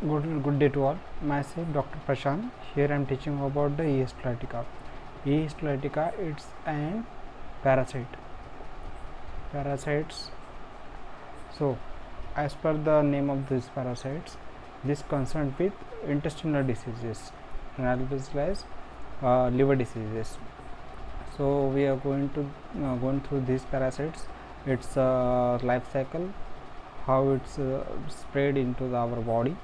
Good day to all. Myself Dr. Prashant. Here I am teaching about the E. histolytica. E. histolytica, it's an parasite. Parasites. So, as per the name of these parasites, this concerned with intestinal diseases, analogous as liver diseases. So we are going through these parasites, its life cycle, how it's spread into our body,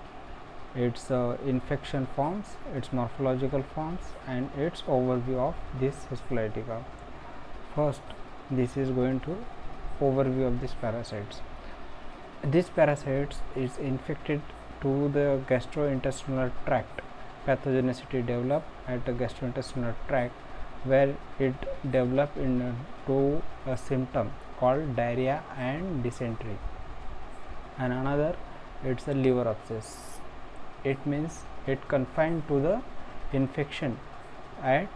its infection forms, its morphological forms, and its overview of this histolytica. First, this is going to overview of these parasites. These parasites is infected to the gastrointestinal tract. Pathogenicity develop at the gastrointestinal tract, where it develop into a symptom called diarrhea and dysentery. And another, it's a liver abscess. It means it confined to the infection at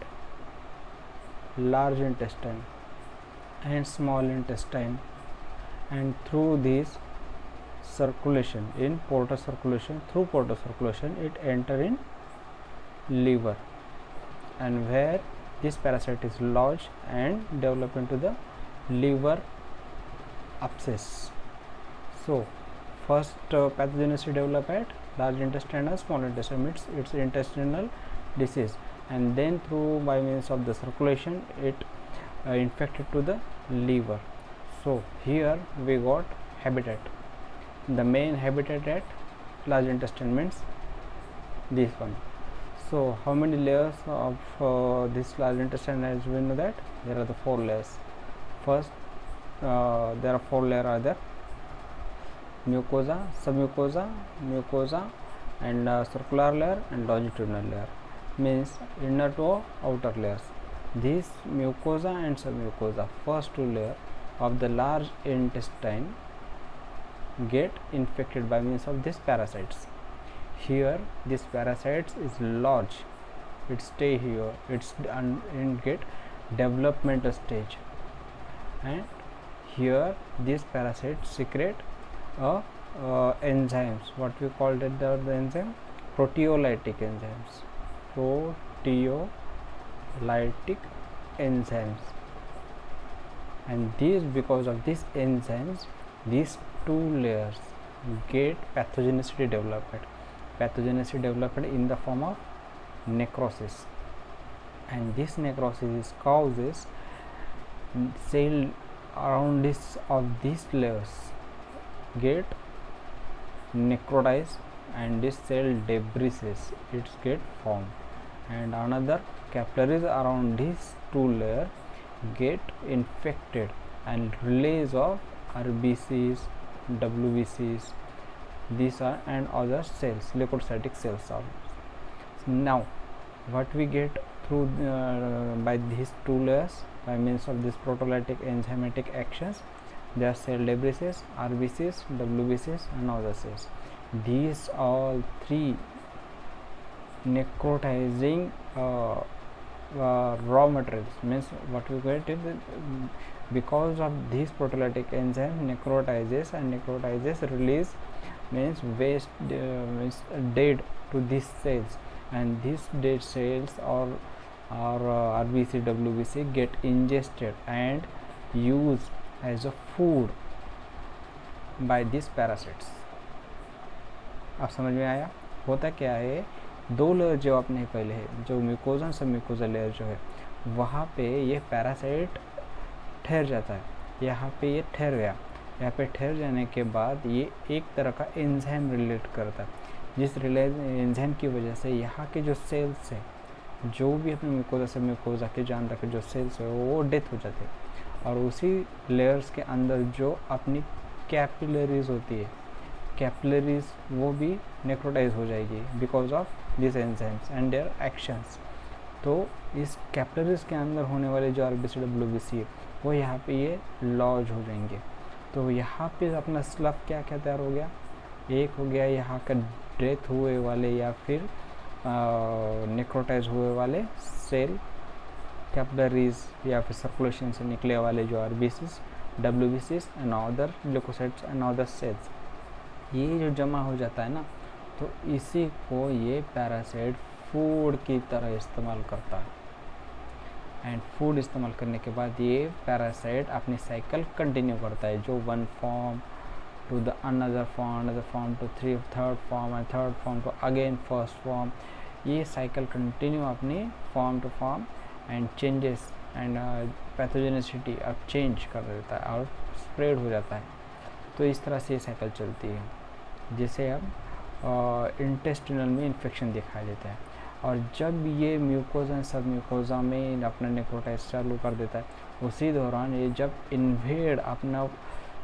large intestine and small intestine, and through this circulation in portal circulation, through portal circulation it enter in liver, and where this parasite is lodged and develop into the liver abscess. So first pathogenicity develop at large intestine and small intestine, means it's intestinal disease, and then through by means of the circulation it infected to the liver. So here we got habitat. The main habitat at large intestine means this one. So how many layers of this large intestine, as we know that there are the 4 layers. First there are 4 layers are there: mucosa, submucosa, mucosa, and circular layer and longitudinal layer, means inner to outer layers. These mucosa and submucosa, first 2 layers of the large intestine, get infected by means of these parasites. Here this parasites is large, it stay here, it's and get developmental stage, and here these parasites secrete enzymes, what we called it the enzyme, proteolytic enzymes, and these, because of these enzymes, these 2 layers get pathogenicity development in the form of necrosis, and this necrosis causes cell around this of these layers get necrotized, and this cell debris it get formed, and another capillaries around these 2 layers get infected, and release of RBCs, WBCs, these are, and other cells, leukocytic cells are. Now what we get through by these 2 layers by means of this proteolytic enzymatic actions, there are cell debris, RBCs, WBCs, and other cells. These all 3 necrotizing raw materials, means what we get is because of these proteolytic enzyme necrotizes, and necrotizes release means waste, means dead to these cells, and these dead cells or RBC, WBC get ingested and used as a food by these parasites. आप समझ में आया? होता क्या है, 2 layer जो आपने पहले है, जो म्यूकोजा सब म्यूकोजा लेयर जो है, वहाँ पे ये पैरासाइट ठहर जाता है, यहाँ पे ये ठहर गया, यहाँ पे ठहर जाने के बाद ये एक तरह का एंजाइम रिलेट करता है, जिस एंजाइम की वजह से यहाँ के जो सेल्स है, जो भी अपने म्यूकोजा से म्यूकोजा के जो अंदर के जो सेल्स है वो डेथ हो जाते हैं, और उसी लेयर्स के अंदर जो अपनी कैपिलरीज होती है, कैपिलरीज वो भी नेक्रोटाइज हो जाएगी because of this enzymes and their actions. तो इस कैपिलरीज के अंदर होने वाले जो RBC, WBC वो यहाँ पे ये लॉज हो जाएंगे। तो यहाँ पे अपना स्लफ क्या क्या तैयार हो गया, एक हो गया यहाँ का डेथ हुए वाले या फिर नेक्रोटाइज हुए वाले सेल, कैपिलरीज या फिर सर्कुलेशन से निकले वाले जो RBCs, WBCs and other leukocytes and other cells, ये जो जमा हो जाता है ना, तो इसी को ये पैरासाइट फूड की तरह इस्तेमाल करता है। एंड फूड इस्तेमाल करने के बाद ये पैरासाइट अपनी साइकिल कंटिन्यू करता है, जो one form to the another form to third form and third form to again first form. ये साइकिल कंटिन्यू अपनी form to form and changes and pathogenicity अब चेंज कर देता है और स्प्रेड हो जाता है। तो इस तरह से ये साइकिल चलती है, जिसे अब इंटेस्टिनल में इन्फेक्शन दिखाई देता है। और जब ये म्यूकोजा एंड सब म्यूकोजा में अपना नेक्रोटाइज चालू कर देता है, उसी दौरान ये जब इन्वेड अपना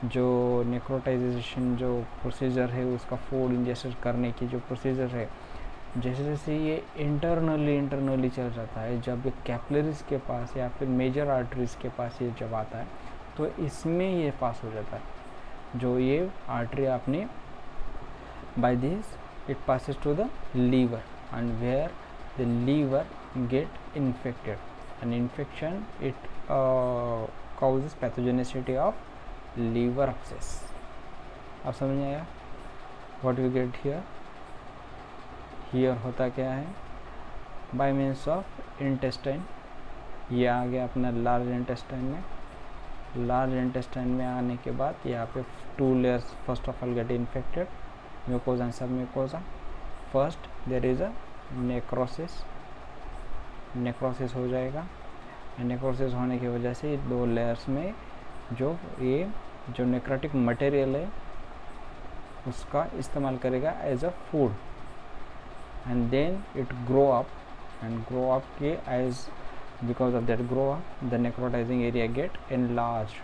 जो नेक्रोटाइजेशन जो प्रोसीजर है, उसका फूड इंजेस्ट करने की जो प्रोसीजर है, जैसे जैसे ये इंटरनली चल जाता है, जब ये कैपिलरीज के पास या फिर मेजर आर्टरीज के पास ये जब आता है, तो इसमें ये पास हो जाता है। जो ये आर्टरी आपने by this it passes to the liver, and where the liver get infected, and infection it causes pathogenicity of liver abscess। आप समझ में आया what we get here? Here होता क्या है, by means of intestine ये आ गया अपना लार्ज इंटेस्टाइन में। लार्ज इंटेस्टाइन में आने के बाद यहाँ पे two layers first of all get infected, mucosa and submucosa. First there is a necrosis हो जाएगा। नेक्रोसिस होने की वजह से दो लेयर्स में जो नेक्रोटिक मटेरियल है उसका इस्तेमाल करेगा as a food, and then it grow up के as because of that grow up the necrotizing area get enlarged,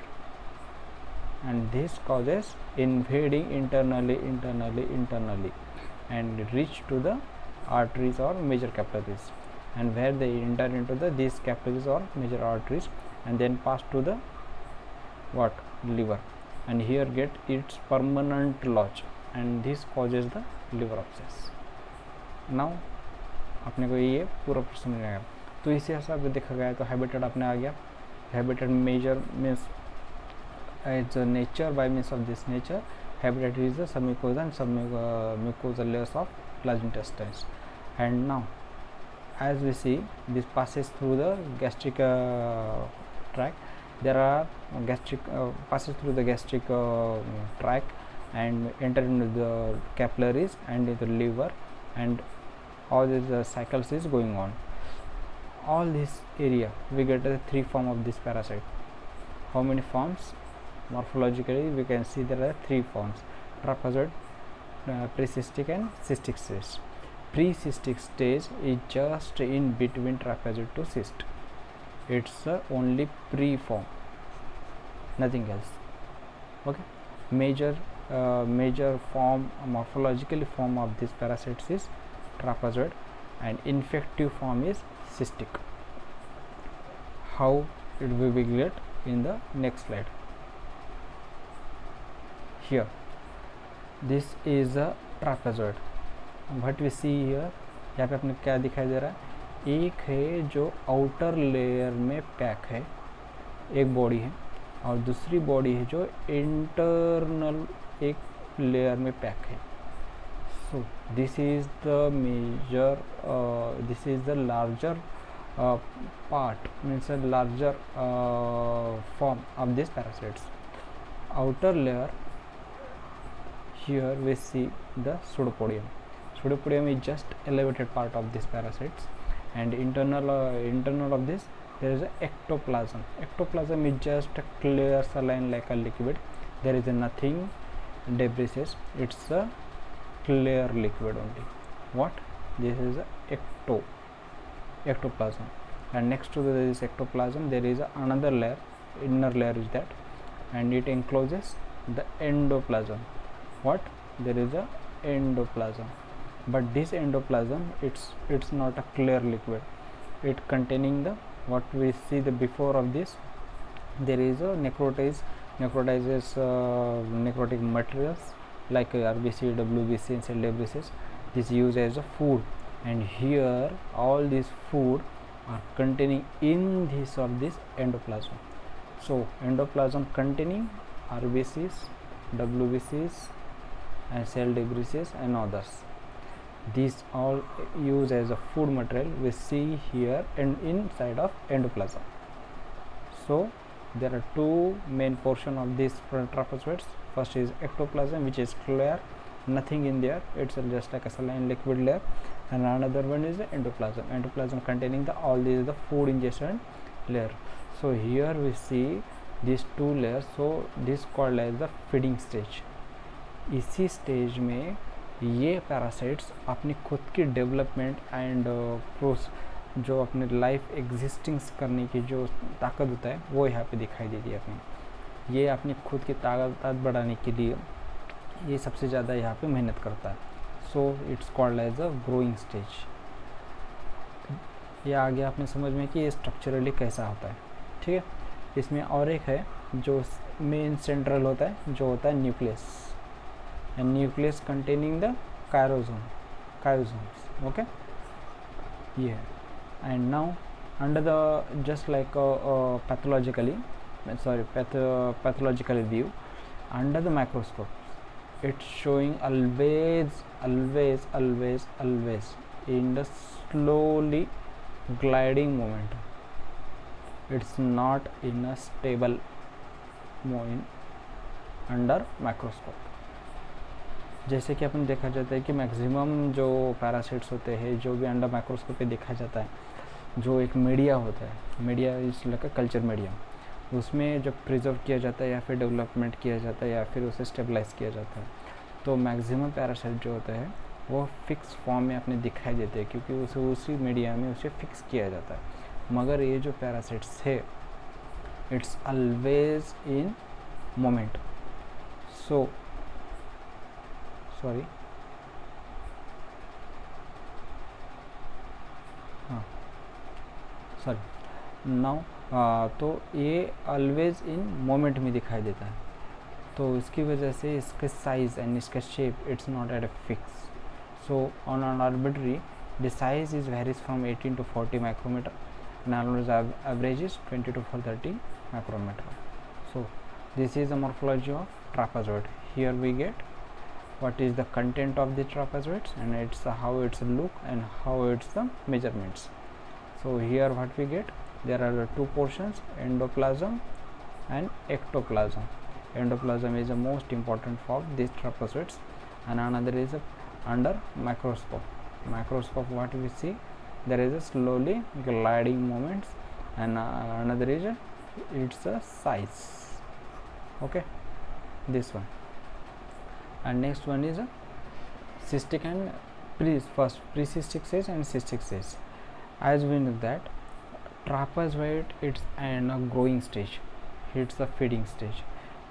and this causes invading internally and reach to the arteries or major capillaries, and where they enter into these capillaries or major arteries and then pass to the liver, and here get its permanent lodge, and this causes the liver abscess। now अपने को ये पूरा प्रश्न समझ आएगा। तो इसी हिसाब से देखा गया तो हैबिटेट अपने आ गया। Habitat major means as nature, by means of this nature habitat is the submucosa and submucosa layers of large intestines. And now as we see this passes through the gastric tract, there are passes through the gastric tract and enter into the capillaries and into the liver, and all these cycles is going on. All this area we get the three form of this parasite. How many forms? Morphologically we can see there are three forms: trapezoid, precystic and cystic cyst. Pre-cystic stage is just in between trapezoid to cyst. It's only pre-form, nothing else. Okay. Major form, morphologically form of this parasites is trapezoid, and infective form is cystic. How it will be get in the next slide. Here this is a trapezoid. What we see here, यहाँ पे अपने क्या दिखाई दे रहा है, एक है जो आउटर लेयर में पैक है, एक बॉडी है, और दूसरी बॉडी है जो इंटरनल एक लेयर में पैक है। So this is the major this is the larger part, means a larger form of these parasites. Outer layer, here we see the pseudopodium. Pseudopodium is just elevated part of these parasites, and internal of this there is a ectoplasm. Ectoplasm is just a clear saline like a liquid. There is nothing debris, it's a clear liquid only. What this is a ectoplasm, and next to this ectoplasm there is another layer, inner layer is that, and it encloses the endoplasm. What there is a endoplasm, but this endoplasm it's not a clear liquid, it containing the what we see the before of this, there is a necrotizes necrotic materials like RBC, WBC and cell debris. This used as a food, and here all these food are containing in this or this endoplasm. So endoplasm containing RBCs, WBCs and cell debris and others. These all use as a food material we see here and inside of endoplasm. So there are two main portion of these trapezoids. First is ectoplasm, which is clear, nothing in there, it's just like a saline liquid layer, and another one is the endoplasm. Endoplasm containing the all these the food ingestion layer. So here we see these two layers. So this called as the feeding stage. इसी stage में ये parasites अपनी खुद की development and जो अपने life एग्जिस्टिंग्स करने की जो ताकत होता है वो यहाँ पे दिखाई देती है अपनी। ये अपनी खुद की ताकत बढ़ाने के लिए ये सबसे ज़्यादा यहाँ पे मेहनत करता है। So it's called as a growing stage. ये आ गया अपने समझ में कि ये स्ट्रक्चरली कैसा होता है, ठीक है। इसमें और एक है जो मेन सेंट्रल होता है, जो होता है nucleus, and nucleus containing the karyosomes, okay, ये है। And now under the just like pathological view, under the microscope it's showing always in the slowly gliding moment. It's not in a stable moment under microscope. जैसे कि अपन देखा जाता है कि maximum जो parasites होते हैं जो भी अंडर माइक्रोस्कोप पे देखा जाता है, जो एक मीडिया होता है, मीडिया इस लाइक अ कल्चर मीडिया, उसमें जब प्रिजर्व किया जाता है या फिर डेवलपमेंट किया जाता है या फिर उसे स्टेबलाइज किया जाता है, तो मैक्सिमम पैरासाइट जो होता है वो फिक्स फॉर्म में अपने दिखाई देते हैं, क्योंकि उसे उसी मीडिया में उसे फिक्स किया जाता है। मगर ये जो पैरासाइट्स है इट्स ऑलवेज इन मोमेंट। तो ये ऑलवेज इन मोमेंट में दिखाई देता है, तो इसकी वजह से इसके साइज़ एंड इसका shape it's not at a fix. So on an arbitrary the size is varies from 18 to 40 micrometer and average is 20 to 30 micrometer. So this is the morphology of trapezoid. Here we get what is the content of the trapezoids and it's how it's look and how it's the measurements. So here what we get, there are two portions, endoplasm and ectoplasm. Endoplasm is the most important for these trapezoids, and another is under microscope. What we see, there is a slowly gliding moments, and another is it's a size, okay, this one. And next one is a cystic and pre-cystic stage and cystic stage. As we know that trapezoid it's in a growing stage, it's the feeding stage.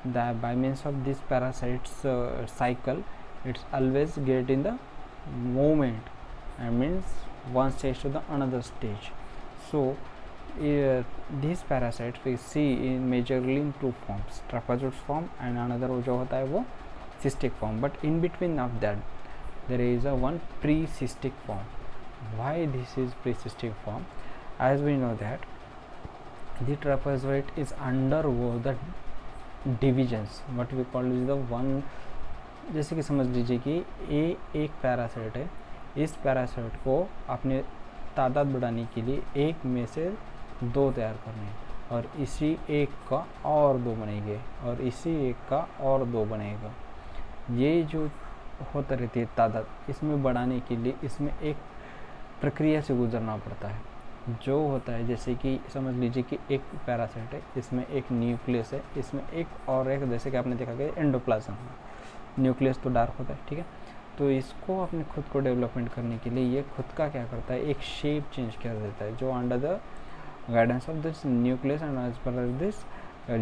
That by means of this parasites cycle, it's always get in the movement, and means one stage to the another stage. So these parasites we see in majorly in two forms, trapezoid form and another जो होता है वो cystic form, but in between of that there is a one pre-cystic form. Why this is pre-cystic form? As we know that the trapezoid is undergo the divisions, what we call is the one, जैसे कि समझ लीजिए कि ये एक parasite है, इस parasite को अपने तादाद बढ़ाने के लिए एक में से दो तैयार करने, और इसी एक का और दो बनेंगे और इसी एक का और दो बनेगा। ये जो होता रहती है तादाद, इसमें बढ़ाने के लिए इसमें एक प्रक्रिया से गुजरना पड़ता है, जो होता है जैसे कि समझ लीजिए कि एक पैरासाइट है, इसमें एक न्यूक्लियस है, इसमें एक और एक, जैसे कि आपने देखा कि एंडोप्लाज्म है, न्यूक्लियस तो डार्क होता है, ठीक है। तो इसको अपने खुद को डेवलपमेंट करने के लिए ये खुद का क्या करता है, एक शेप चेंज कर देता है, जो under the guidance of this nucleus and as per this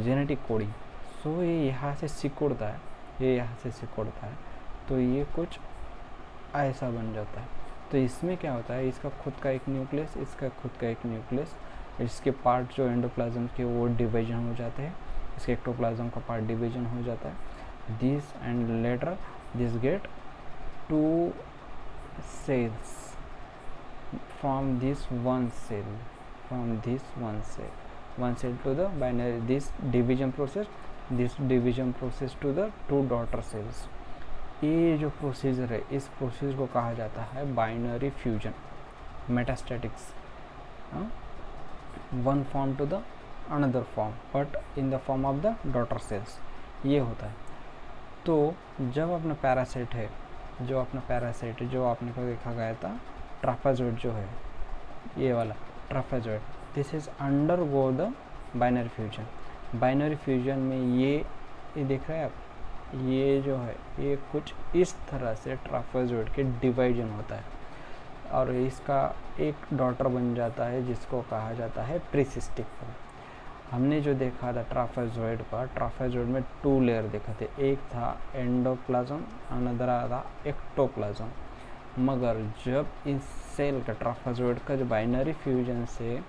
genetic coding. So ये यहाँ से सिकुड़ता है, ये यहाँ से सिकुड़ता है, तो ये कुछ ऐसा बन जाता है। तो इसमें क्या होता है, इसका खुद का एक न्यूक्लियस, इसका खुद का एक न्यूक्लियस, इसके पार्ट जो एंडोप्लाज्म के वो डिवीजन हो जाते हैं, इसके एक्टोप्लाज्म का पार्ट डिवीजन हो जाता है, this and later this get two cells from this one cell, one cell to the binary, this division process to the two daughter cells, ये जो प्रोसीजर है, इस प्रोसीजर को कहा जाता है binary fusion metastatics, one form to the another form but in the form of the daughter cells, ये होता है। तो जब अपना पैरासाइट है, जो आपने को देखा गया था ट्रापेजॉइड जो है, ये वाला trophozoite, this is undergo the binary fusion. Binary fusion में ये देख रहे हैं आप, ये जो है ये कुछ इस तरह से ट्रापेजॉइड के डिवाइजन होता है और इसका एक डॉटर बन जाता है जिसको कहा जाता है प्रीसिस्टिक फॉर्म। हमने जो देखा था ट्रापेजॉइड पर, ट्रापेजॉइड में 2 लेयर देखे थे, एक था एंडोप्लाज्म, अनदर था एक्टोप्लाज्म। मगर जब इस सेल का ट्रापेजॉइड का जो बाइनरी फ्यूजन से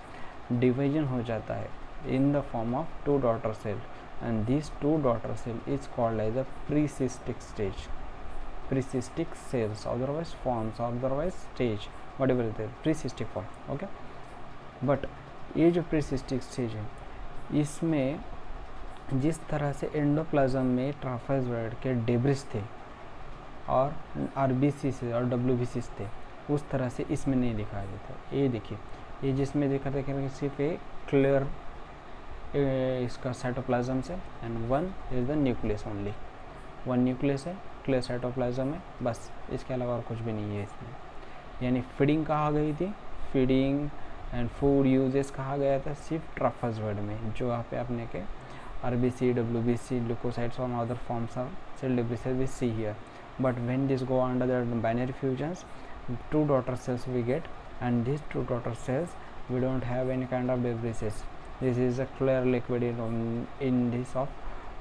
डिवीजन हो जाता है in the form of 2 daughter cell, and these 2 daughter cell is called as the precystic stage, precystic cells, otherwise forms, otherwise stage, whatever it is, precystic form, okay। but ये जो precystic stage है, इसमें जिस तरह से endoplasm में trapezoid के debris थे और आरबीसी से और डब्ल्यूबीसी थे, उस तरह से इसमें नहीं दिखाया देता। ये देखिए, ये जिसमें देखा था सिर्फ एक क्लियर इसका साइटोप्लाज्म से, and one is the nucleus only, one nucleus है, क्लियर साइटोप्लाज्म है, बस इसके अलावा और कुछ भी नहीं है इसमें। यानी फीडिंग कहा गई थी, फीडिंग एंड फूड यूजेस कहा गया था सिर्फ ट्रापेजॉइड में, जो यहाँ पे आपने के आरबीसी, डब्ल्यूबीसी, ल्यूकोसाइट्स और other forms of cell debris we see here. But when this go under the binary fusions, 2 daughter cells we get, and these 2 daughter cells we don't have any kind of debrises. This is a clear liquid in this of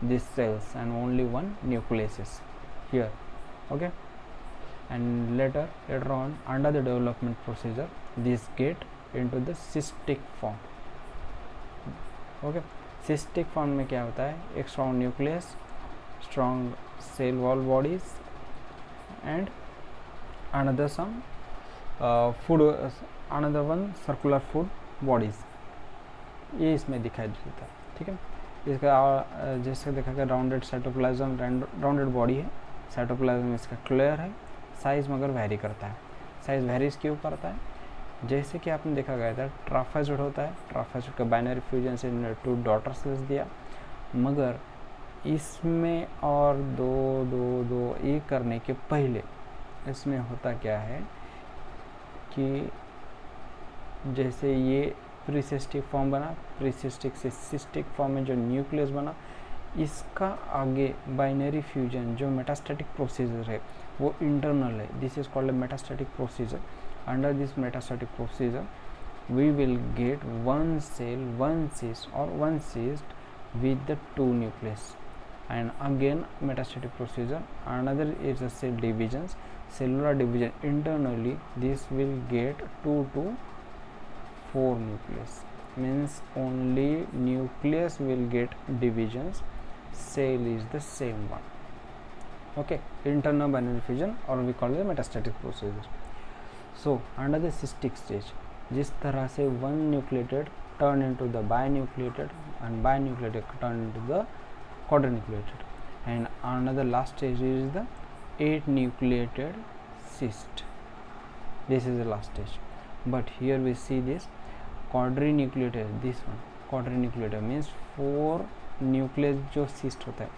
these cells and only one nucleus is here, okay। and later on under the development procedure this get into the cystic form, okay। cystic form में क्या होता है, एक strong nucleus, strong cell wall bodies and another some food, another one circular food bodies, ये इसमें दिखाई देता है, ठीक है। इसका जैसे देखा गया राउंडेड साइटोप्लाज्म, राउंडेड बॉडी है, साइटोप्लाज्म इसका क्लियर है, साइज़ मगर वैरी करता है। साइज़ वैरीज क्यों करता है, जैसे कि आपने देखा गया था ट्रापेजॉइड होता है, ट्रापेजॉइड का बाइनरी फ्यूजन से 2 डॉटर सेल्स दिया, मगर इसमें और दो ये करने के पहले इसमें होता क्या है कि जैसे ये प्रीसिस्टिक फॉर्म बना, प्रीसिस्टिक से सिस्टिक फॉर्म में जो न्यूक्लियस बना, इसका आगे बाइनरी फ्यूजन जो मेटास्टैटिक प्रोसीजर है वो इंटरनल है, this is called metastatic procedure. Under this metastatic procedure we will get one cell, one cyst or one cyst with the 2 nucleus, and again metastatic procedure, another is a cell divisions, cellular division internally, this will get 2 to 4 nucleus, means only nucleus will get divisions, cell is the same one, okay। internal binary fusion or we call it metastatic procedure। so under the cystic stage, जिस तरह से one nucleated turn into the binucleated and binucleated turn into the quadrinucleated, and another last stage is the 8 nucleated cyst, this is the last stage। but here we see this quadrinucleated, this one quadrinucleated means 4 nucleus जो cyst होता है,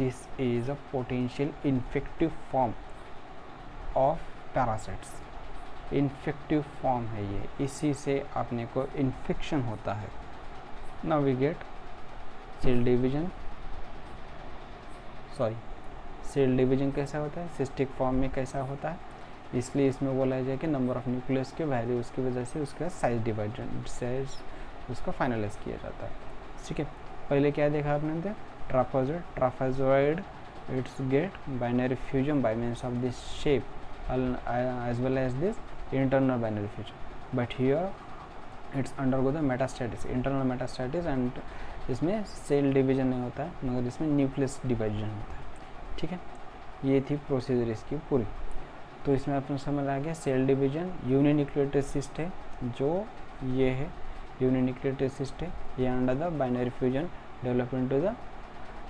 this is a potential infective form of parasites, infective form है ये, इसी से अपने को infection होता है। Now we get cell division, cell division कैसा होता है, सिस्टिक फॉर्म में कैसा होता है, इसलिए इसमें बोला जाए कि नंबर ऑफ न्यूक्लियस के वैल्यू उसकी वजह से उसका साइज डिवाइडेड, साइज उसका फाइनलाइज किया जाता है, ठीक है। पहले क्या देखा आपने, trophozoite it's get binary fusion by means of this shape as well as this internal binary fusion, but here it's undergo the metastasis, internal metastasis, and इसमें सेल डिवीजन नहीं होता है मगर इसमें न्यूक्लियस डिवीजन होता है, ठीक है। ये थी प्रोसीजर इसकी पूरी। तो इसमें अपना समझ आ गया सेल डिवीजन, यूनिन्यूक्लिएटेड सिस्ट है जो ये है, यूनिन्यूक्लिएटेड सिस्ट है, ये under the binary fusion develop into the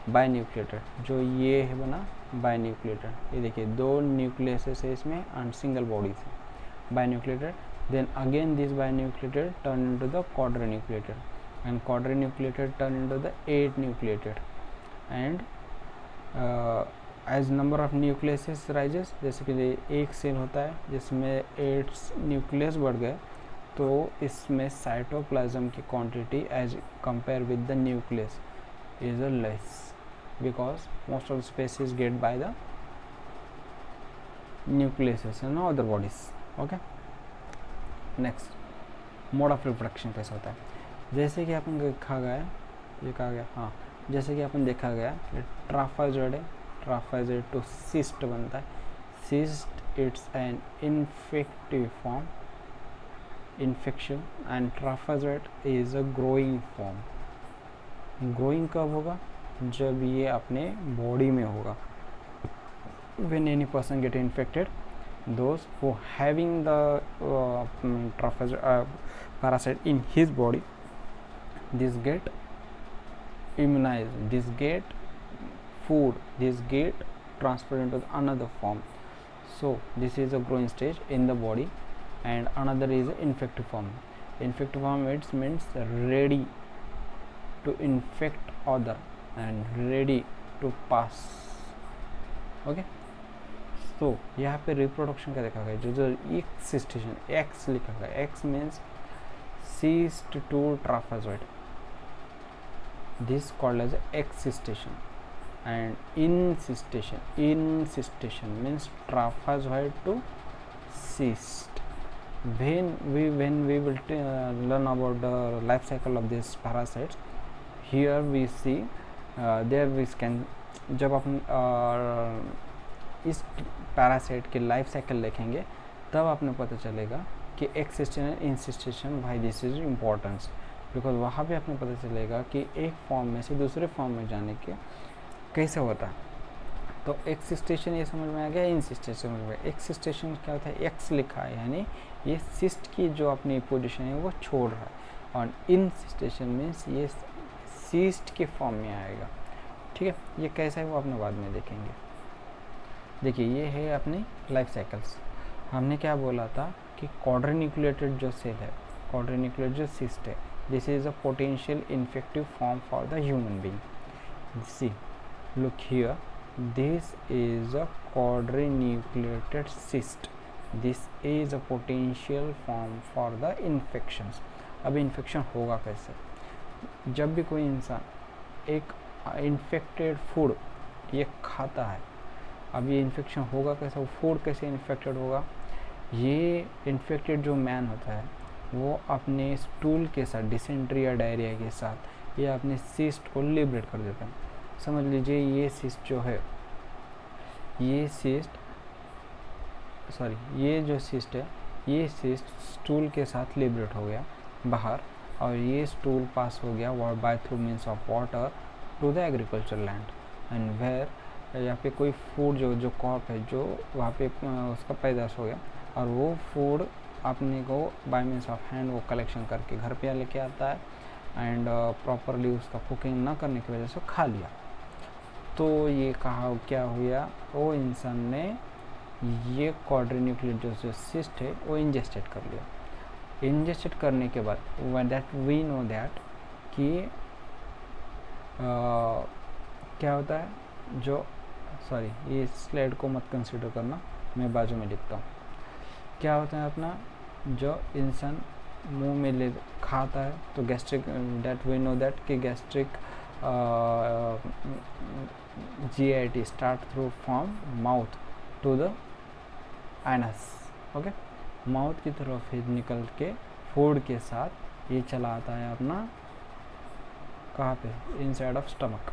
binucleated, जो ये है बना बाइन्यूक्लिएटेड, ये देखिए 2 न्यूक्लियस है इसमें एंड सिंगल बॉडी है बाइन्यूक्लिएटेड. Then again this binucleated turn into the quadrinucleated, and quadrinucleated turn into the 8 nucleated, and as number of nucleases rises, जैसे कि एक सेल होता है जिसमें 8 न्यूक्लियस बढ़ गए, तो इसमें साइटोप्लाज्म की quantity as compare with the nucleus is less, because most of species get by the nucleus and other bodies. Okay, next mode of reproduction कैसा होता है. जैसे कि अपन देखा गया, ये कहा गया, हाँ, जैसे कि अपन देखा गया कि ट्राफाजोइड है, ट्राफाजोइड टू सिस्ट बनता है. Cyst it's an infective form, infection, and trophozoite is a growing form. Growing कब होगा? जब ये अपने बॉडी में होगा. When any person get infected, those who having the parasite in his body, this get immunized, this get food, this get transferred into another form. So this is a growing stage in the body, and another is infective form. Infective form, it means ready to infect other and ready to pass. Okay, तो यहाँ पे reproduction का देखा गया, जो एक्सिस्टेशन, ex लिखा गया, ex means cyst to trophozoite, this called as excystation. And encystation means trophozoite to cyst. When we will learn about the life cycle of these parasites, here we see there we can, जब अपन इस parasite के life cycle देखेंगे तब आपने पता चलेगा कि excystation encystation, why this is importance, because वहाँ पे आपने पता चलेगा कि एक फॉर्म में से दूसरे फॉर्म में जाने के कैसे होता है. तो एक्सिस्टेशन ये समझ में आ गया, इंसिस्टेशन समझ में. एक्सिस्टेशन क्या होता है? एक्स लिखा है, यानी ये सिस्ट की जो अपनी पोजीशन है वो छोड़ रहा है, और इंसिस्टेशन मीन्स ये सिस्ट के फॉर्म में आएगा. ठीक है, ये कैसा है वो अपने बाद में देखेंगे. देखिए, ये है अपनी लाइफ साइकिल्स. हमने क्या बोला था कि क्वाड्रिन्यूक्लिएटेड जो सेल है, क्वाड्रिन्यूक्लिएटेड जो सिस्ट है, this is a potential infective form for the human being. See, look here, this is a quadrinucleated cyst, this is a potential form for the infections. अब इन्फेक्शन होगा कैसे? जब भी कोई इंसान एक इन्फेक्टेड फूड ये खाता है, अब ये इन्फेक्शन होगा कैसे? वो फूड कैसे इन्फेक्टेड होगा? ये इन्फेक्टेड जो मैन होता है वो अपने स्टूल के साथ, डिसेंट्री या डायरिया के साथ, ये अपने सिस्ट को लिबरेट कर देता है. समझ लीजिए ये सिस्ट जो है, ये जो सिस्ट है, ये सिस्ट स्टूल के साथ लिबरेट हो गया बाहर, और ये स्टूल पास हो गया by through means of water to the agriculture land, and where यहाँ पे कोई फूड जो क्रॉप है जो वहाँ पे उसका पैदाश हो गया, और वो फूड अपने को बाय मीन्स ऑफ हैंड वो कलेक्शन करके घर पे लेके आता है, एंड प्रॉपरली उसका कुकिंग ना करने की वजह से खा लिया. तो ये कहा क्या हुआ, वो इंसान ने ये क्वाड्रिन्यूक्लिएटेड जो सिस्ट है वो इंजेस्टेड कर लिया. इंजेस्टेड करने के बाद दैट वी नो दैट कि क्या होता है, जो ये स्लाइड को मत कंसीडर करना, मैं बाजू में लिखता हूँ. क्या होता है अपना, जो इंसान मुंह में ले खाता है तो gastric, that we know that कि gastric GIT start through from mouth to the anus. Okay, mouth की तरफ ही निकल के फूड के साथ ये चला आता है अपना कहाँ पे, inside of stomach.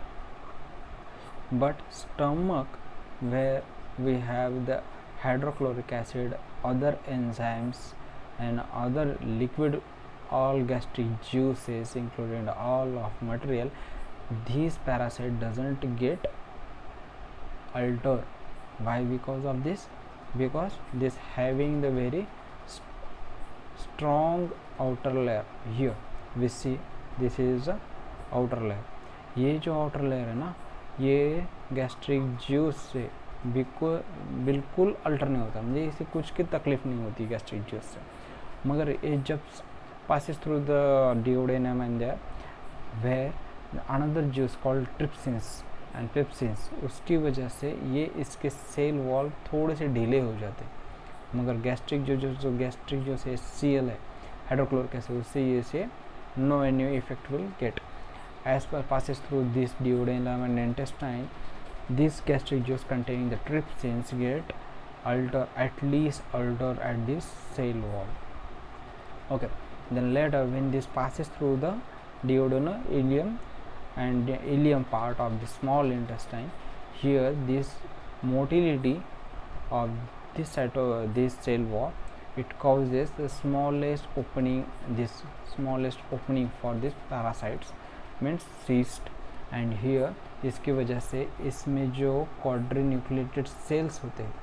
But stomach, where we have the hydrochloric acid, other enzymes and other liquid, all gastric juices including all of material, this parasite doesn't get altered. Why? Because of this, because this having the very strong outer layer. Here we see this is a outer layer. ये जो outer layer है ना, ये gastric juice से बिल्कुल alter नहीं होता, मुझे इसे कुछ की तकलीफ नहीं होती गैस्ट्रिक जूस से, मगर ये जब passes through the duodenum and there where another juice called trypsins and pepsins, उसकी वजह से ये इसके सेल वॉल थोड़े से ढीले हो जाते हैं। मगर गैस्ट्रिक जो गैस्ट्रिक जो से CL है हाइड्रोक्लोरिक एसिड, उससे ये से no any effect will get as per passes through this duodenum and intestine. This gastric juice containing the trypsins get at least alter at this cell wall. Okay, then later when this passes through the duodenum, ileum and the ileum part of the small intestine, here this motility of this cell wall, it causes the smallest opening for this parasites means cyst, and here इसकी वजह से इसमें जो quadrinucleated cells होते हैं,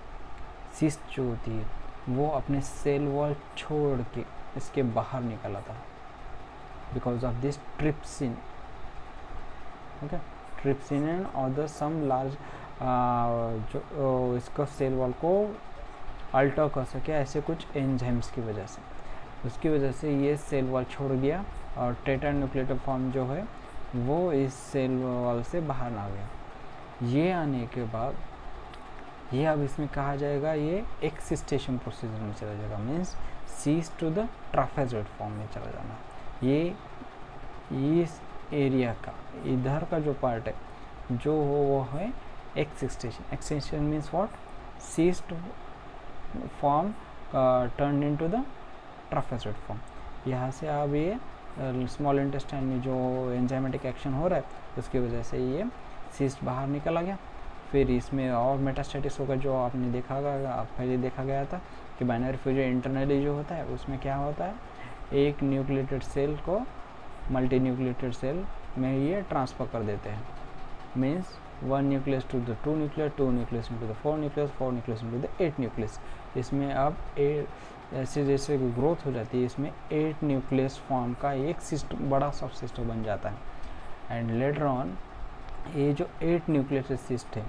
cyst जो होती है वो अपने सेल वॉल छोड़ के इसके बाहर निकल आता है because of this trypsin. Okay, trypsin and other some large जो इसका सेल वॉल को अल्टर कर सके ऐसे कुछ एंजाइम्स की वजह से, उसकी वजह से ये सेल वॉल छोड़ गया और टेट्रान्यूक्लियोटाइड फॉर्म जो है वो इस सेल वॉल से बाहर आ गया। ये आने के बाद ये अब इसमें कहा जाएगा ये एक्सिस्टेशन प्रोसीजर में चला जाएगा, means cyst to the trophozoite form में चला जाना। ये इस एरिया का इधर का जो पार्ट है जो हो वो है excystation. Excystation means what, cyst to form turn into the trophozoite form. यहाँ से अब ये स्मॉल इंटेस्टाइन में जो एंजाइमेटिक एक्शन हो रहा है उसकी वजह से ये सीस्ट बाहर निकल आ गया। फिर इसमें और मेटास्टेटिस होगा जो आपने देखा पहले देखा गया था कि बाइनरी फ्यूजन इंटरनली जो होता है उसमें क्या होता है, एक न्यूक्लिएटेड सेल को मल्टी न्यूक्लिएटेड सेल में ये ट्रांसफ़र कर देते हैं, means 1 nucleus to the 2 nucleus, 2 nucleus to the 4 nucleus, 4 nucleus to the 8 nucleus. इसमें अब ऐसे जैसे ग्रोथ हो जाती है इसमें 8 न्यूक्लियस फॉर्म का एक सिस्टम, बड़ा सब सिस्टम बन जाता है। एंड लेटर ऑन ये जो 8 न्यूक्लियस सिस्ट है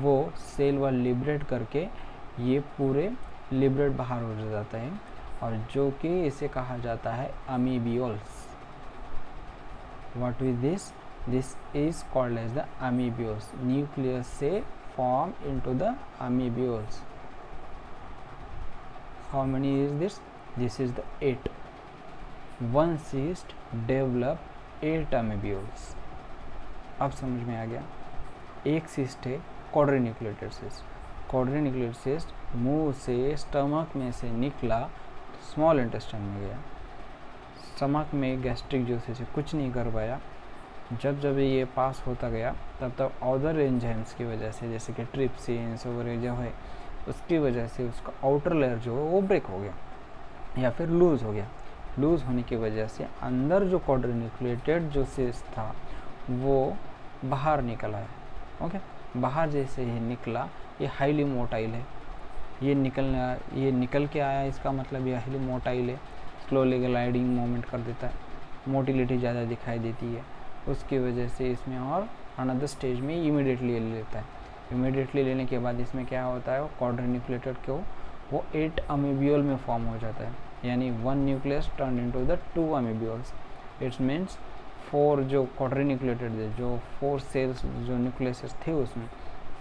वो सेल वॉल लिबरेट करके ये पूरे लिबरेट बाहर हो जाता है, और जो कि इसे कहा जाता है amoebulae. What is this? This is called as the amoebulae. Nucleus से form into the amoebulae. How many is this? This is the 8। One cyst develop 8 amoebulae. अब समझ में आ गया। एक सिस्ट है क्वाड्रिन्यूक्लिएटेड सिस्ट। क्वाड्रिन्यूक्लिएटेड सिस्ट मुंह से स्टमक में से निकला स्मॉल इंटेस्टाइन में गया। स्टमक में गैस्ट्रिक जूसेस से कुछ नहीं कर पाया। जब जब ये पास होता गया तब तब अदर एंजाइम्स की वजह से जैसे कि ट्रिप्सिन्स वगैरह जो है उसकी वजह से उसका आउटर लेयर जो है वो ब्रेक हो गया या फिर लूज़ हो गया। लूज़ होने की वजह से अंदर जो क्वाड्रिन्यूक्लिएटेड जो सिस्ट था वो बाहर निकल आया। ओके, बाहर जैसे ही निकला ये हाईली मोटाइल है। ये निकल के आया, इसका मतलब ये हाईली मोटाइल है, स्लोली ग्लाइडिंग मूवमेंट कर देता है, मोटिलिटी ज़्यादा दिखाई देती है। उसकी वजह से इसमें और अनदर स्टेज में इमीडिएटली ले लेता है। इमीडिएटली लेने के बाद इसमें क्या होता है, वो क्वाड्रिन्यूक्लिएटेड को वो 8 अमीबियोल में फॉर्म हो जाता है, यानी 1 nucleus turn into the 2 amoebulae. It's means 4 जो क्वाड्रिन्यूक्लिएटेड थे, जो 4 सेल्स जो न्यूक्लियस थे उसमें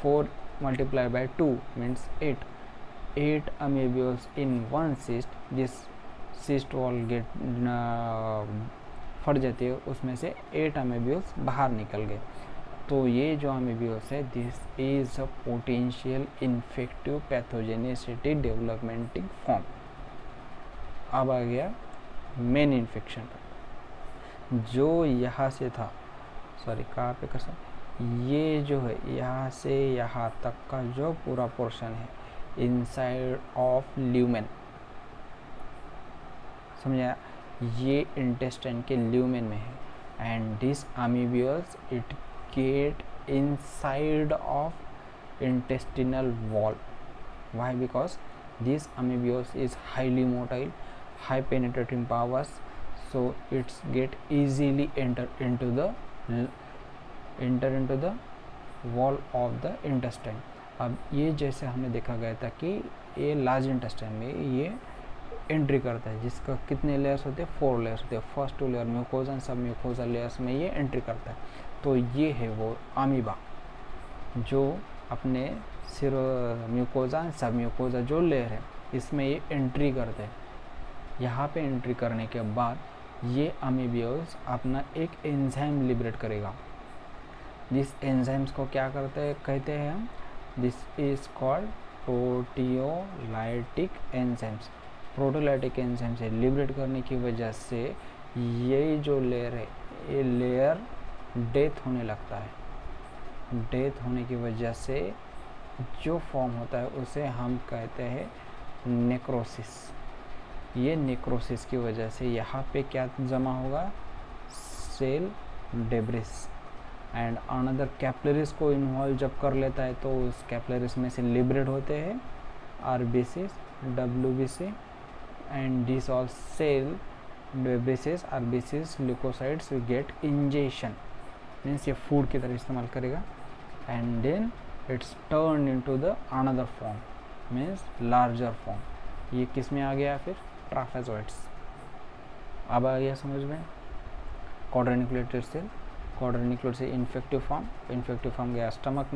4 multiply by 2 means 8 amoebulae in 1 cyst। This cyst wall get फट जाती है, उसमें से 8 अमीबियोल्स बाहर निकल गए। तो ये जो अमीबियोल्स है this is a potential infective pathogenicity developmenting form. अब आ गया मेन इन्फेक्शन जो यहाँ से था, सॉरी कहाँ पे कर सकते, ये जो है यहाँ से यहाँ तक का जो पूरा पोर्शन है इनसाइड ऑफ ल्यूमेन, समझा, ये इंटेस्टाइन के ल्यूमेन में है। And this amoebulae it get inside of intestinal wall. Why? Because this amoebulae is highly motile, high penetrating powers, so it's get easily enter into the wall of the intestine. अब ये जैसे हमने देखा गया था कि ये लार्ज इंटेस्टाइन में ये एंट्री करता है, जिसका कितने लेयर्स होते हैं, 4 लेयर्स होते हैं। First 2 layer mucosa and submucosa layers में ये एंट्री करता है। तो ये है वो अमीबा जो अपने सिरो म्यूकोजा एंड सब म्यूकोजा जो लेयर है इसमें ये एंट्री करते हैं। यहाँ पे एंट्री करने के बाद ये अमीबियोस अपना एक एंजाइम लिबरेट करेगा। दिस एंजाइम्स को क्या कहते हैं हम, this is called proteolytic enzymes. Proteolytic enzyme से लिबरेट करने की वजह से ये जो लेयर है ये लेयर डेथ होने लगता है। डेथ होने की वजह से जो फॉर्म होता है उसे हम कहते हैं नेक्रोसिस। ये नेक्रोसिस की वजह से यहाँ पे क्या जमा होगा, cell debris and another capillaries को इन्वॉल्व जब कर लेता है तो उस कैपिलरीज में से लिबरेट होते हैं RBC, WBC and this all cell debrises RBCs leucocytes get injection, means ये फूड की तरह इस्तेमाल करेगा and then it's turn into the another form means larger form. ये किस में आ गया, फिर ट्रापेजॉइड्स। अब आ गया समझ में। क्वाड्रेनिकुलेटेड सेल, क्वाड्रेनिकुलेट से इन्फेक्टिव फॉर्म गया स्टमक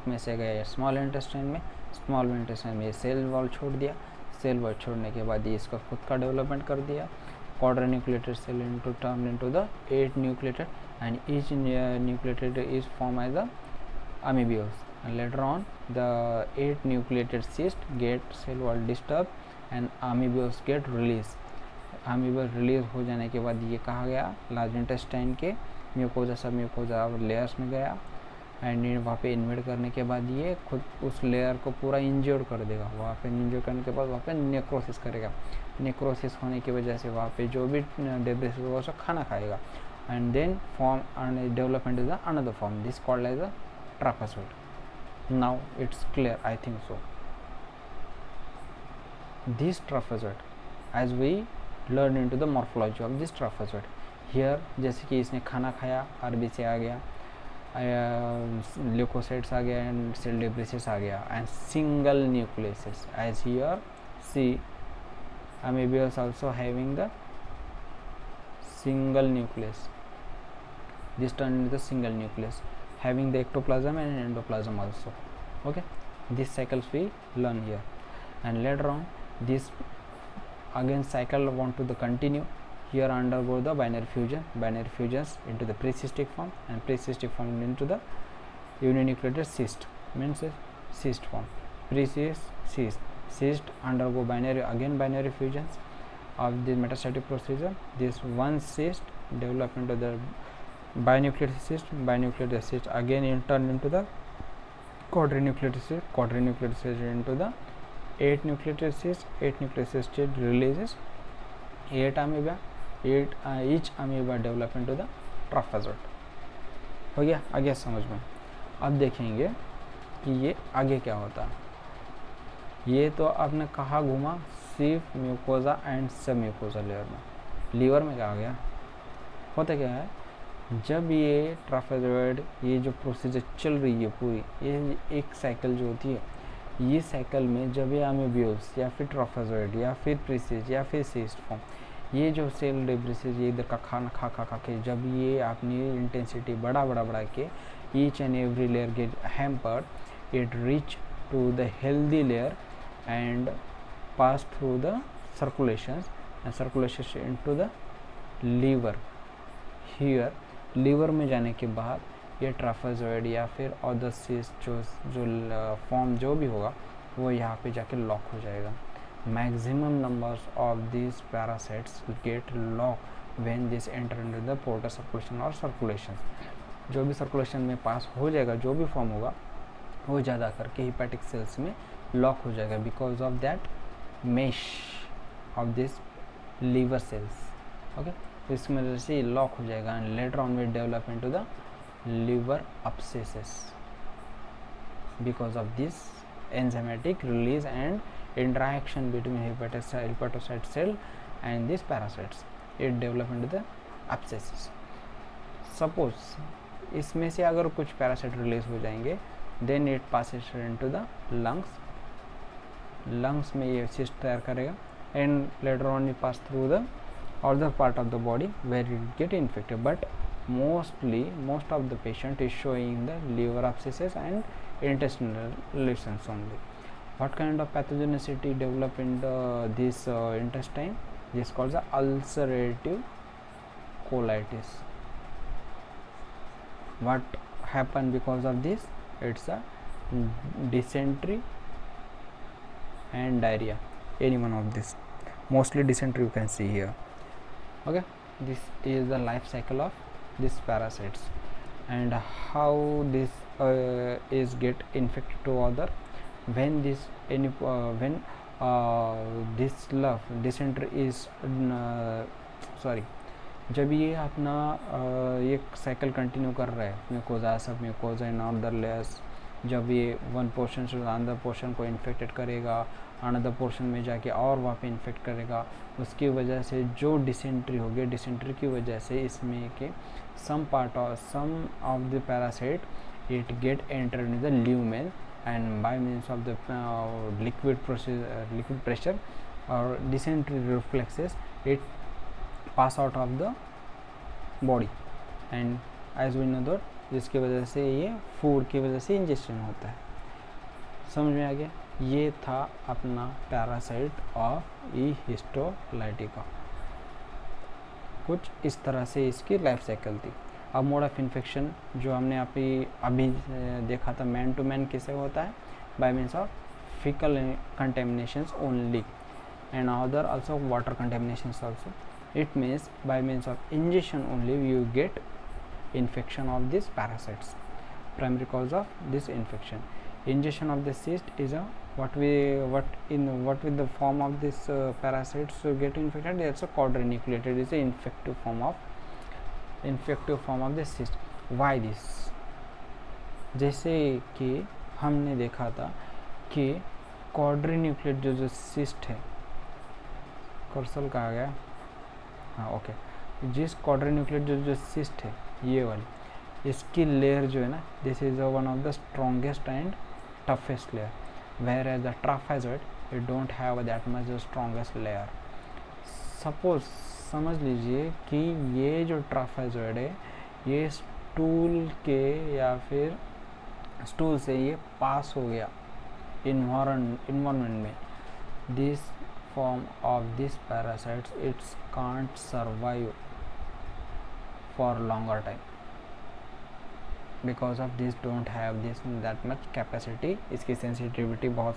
में से गया स्मॉल इंटेस्टाइन में, स्मॉल इंटेस्टाइन में सेल वॉल छोड़ दिया, सेल वॉल छोड़ने के बाद ये इसका खुद का डेवलपमेंट कर दिया। Quadrinucleated cell into turn into the 8 nucleated and each nucleated is form as the amoebas and later on the 8 nucleated cyst get cell wall disturbed and amoebas get released। amoebas release हो जाने के बाद ये कहा गया large intestine के mucosa सब mucosa layers में गया एंड वहाँ पे इन्वेट करने के बाद ये खुद उस लेयर को पूरा इंजर्ड कर देगा। वहाँ पे इंजर्ड करने के बाद वहाँ पे नेक्रोसिस करेगा। नेक्रोसिस होने की वजह से वहाँ पे जो भी डेब्रिस होगा वो सब खाना खाएगा and then form and development is the another form this called as a trapezoid. Now it's clear, I think so. This trapezoid, as we learn into the morphology of this trapezoid, here जैसे कि इसने खाना खाया, RBC आ गया, leukocytes आ गया and cell डेब्रिसेस आ गया and single nucleus as here see amoebas also having the single nucleus. This turn into the single nucleus having the ectoplasm and endoplasm also. Okay, these cycles we learn here and later on this again cycle want to the continue. Here undergo the binary fusions into the precystic form and precystic form into the uninucleated cyst means cyst form. Cyst undergo binary fusions of the metastatic procedure. This one cyst develop into the binucleated cyst again turn into the quadrinucleated cyst into the 8 nucleated cyst releases 8 amoeba, each amoeba develop into the trapezoid। हो गया आगे समझ में। अब देखेंगे कि ये आगे क्या होता है। ये तो आपने कहा घूमा सिर्फ म्यूकोजा एंड सब म्यूकोजा लेयर में। लीवर में क्या आ गया, होता क्या है, जब ये ट्रापेजॉइड ये जो प्रोसीजर चल रही है पूरी, ये एक साइकिल जो होती है, ये साइकिल में जब ये अमीबियोस या फिर ट्रापेजॉइड या फिर प्रीसिस या फिर सिस्ट फॉर्म, ये जो सेल डेब्रिसेस ये इधर का खाना खा के जब ये अपनी इंटेंसिटी बढ़ा के each and every layer get hampered, it reach to the healthy layer and pass through the circulation and circulation into the liver. Here liver में जाने के बाद ये ट्रापेजॉइड या फिर अदर सिस्ट जो फॉर्म जो भी होगा वो यहाँ पे जाके लॉक हो जाएगा। Maximum numbers of this parasites get lock when this enter into the portal circulation और सर्कुलेशन। जो भी सर्कुलेशन में पास हो जाएगा, जो भी फॉर्म होगा वो ज़्यादा करके हिपैटिक सेल्स में लॉक हो जाएगा because of that mesh of this liver cells. Okay, इसकी वजह से लॉक हो जाएगा and later on will develop into the liver abscesses because of this enzymatic release and interaction between hepatocyte cell and these parasites, it develop into the abscesses. Suppose इसमें से अगर कुछ parasite release हो जाएंगे then it passes into the lungs में ये cyst तैयार करेगा एंड लेटर ऑन ये pass through the other part of the body where it get infected, but most of the patient is showing the liver abscesses and intestinal lesions only. What kind of pathogenicity develop in this intestine? This called the ulcerative colitis. What happen because of this? It's a dysentery and diarrhea, any one of this, mostly dysentery you can see here. Okay, this is the life cycle of these parasites and how this is get infected to other when this this dysentery is जब ये अपना ये cycle continue कर रहा है mucosa सब mucosa in other layers, जब ये वन पोर्शन से अनदर पोर्शन को इन्फेक्टेड करेगा, अनदर पोर्शन में जाके और वहाँ पे इन्फेक्ट करेगा, उसकी वजह से जो डिसेंट्री हो गया, डिसेंट्री की वजह से इसमें के sum of the parasite it get enter in the lumen and by means of the liquid pressure और dysentery reflexes it pass out of the body and as we know that जिसकी वजह से ये फूड की वजह से injection होता है। समझ में आ गया? ये था अपना पैरासाइट ऑफ ई हिस्टोलाइटिका। कुछ इस तरह से इसकी लाइफ साइकिल थी। अब मोड ऑफ इन्फेक्शन जो हमने अभी देखा था मैन टू मैन कैसे होता है, by means of faecal contaminations only and other also water contaminations also. It means by means of injection only you get infection of these parasites. Primary cause of this infection, ingestion of the cyst is a what with the form of this parasites get infected. That's a quadrinucleated is a infective form of the cyst. Why this? जैसे कि हमने देखा था कि quadrinucleate जो cyst है, cursor कहा गया, हाँ ओके, जिस quadrinucleate जो cyst है ये वाली, इसकी लेयर जो है ना, this is one of the strongest and toughest layer, where as the trophozoite it don't have that much strongest layer. Suppose समझ लीजिए कि ये जो ट्राफेजॉइड है ये स्टूल के या फिर स्टूल से ये पास हो गया इन्वायरमेंट में, this form of this parasites it's can't survive for longer time because of this don't have this that much capacity, इसकी सेंसिटिविटी बहुत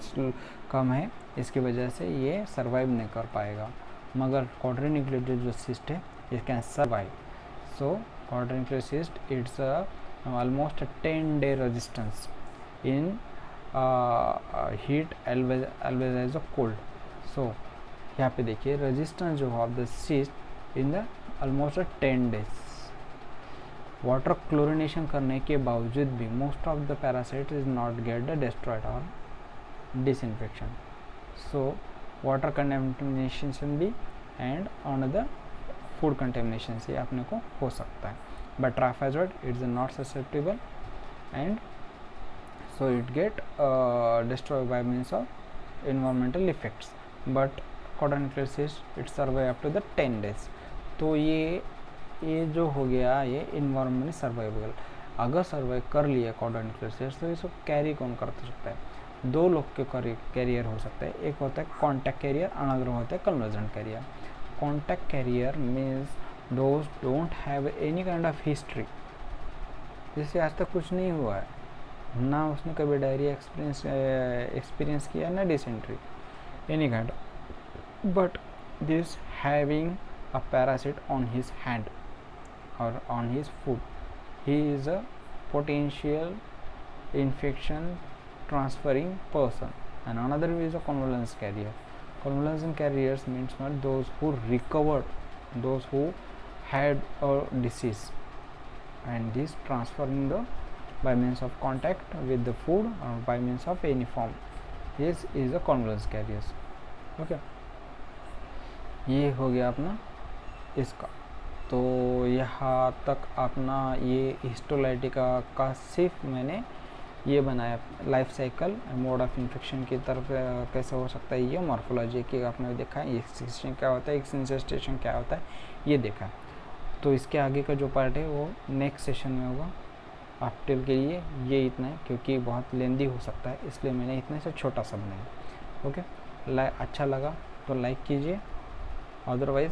कम है, इसकी वजह से ये सर्वाइव नहीं कर पाएगा। मगर quadrinucleated जो cyst है it can survive. So quadrinucleated cyst it's almost a 10-day resistance in heat as well as cold. So यहाँ पे देखिए resistance जो of the cyst in the almost 10 days. Water chlorination करने के बावजूद भी most of the parasite is not get the destroyed और disinfection. So water contamination भी and on the food contamination से अपने को हो सकता है, but trophozoite it's not susceptible and so it get destroyed by means of environmental effects, but quadrinucleated cyst it survive up to the 10 days। तो ये जो हो गया ये इन्वायरमेंट सर्वाइवल, अगर सर्वाइव कर लिया quadrinucleated cyst तो इसको कैरी कौन कर सकता है? दो लोग के कैरियर हो सकता है, एक होता है कॉन्टैक्ट कैरियर, अनदर होता है convergent carrier. Contact carrier means those don't have any kind of history, जिससे आज तक कुछ नहीं हुआ है, ना उसने कभी डायरिया एक्सपीरियंस किया ना dysentery any kind, but this having a parasite on his hand or on his food, he is a potential infection transferring person. And another is a convalescent carrier. Convalescent carriers means not those who recovered, those who had a disease, and this transferring the by means of contact with the food or by means of any form. This is a convalescent carriers. Okay, ये हो गया अपना इसका। तो यहाँ तक अपना ये हिस्टोलाइटिका का सिर्फ मैंने ये बनाया, life cycle mode of infection की तरफ कैसे हो सकता है, ये मॉर्फोलॉजी की आपने देखा है, एक्सटेंशन क्या होता है, एक्सटेंशन क्या होता है, ये देखा। तो इसके आगे का जो पार्ट है वो नेक्स्ट सेशन में होगा। आप टिल के लिए ये इतना है, क्योंकि बहुत लेंदी हो सकता है, इसलिए मैंने इतने से छोटा सा बनाया। ओके, अच्छा लगा तो लाइक कीजिए, otherwise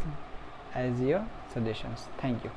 as your suggestions. Thank you.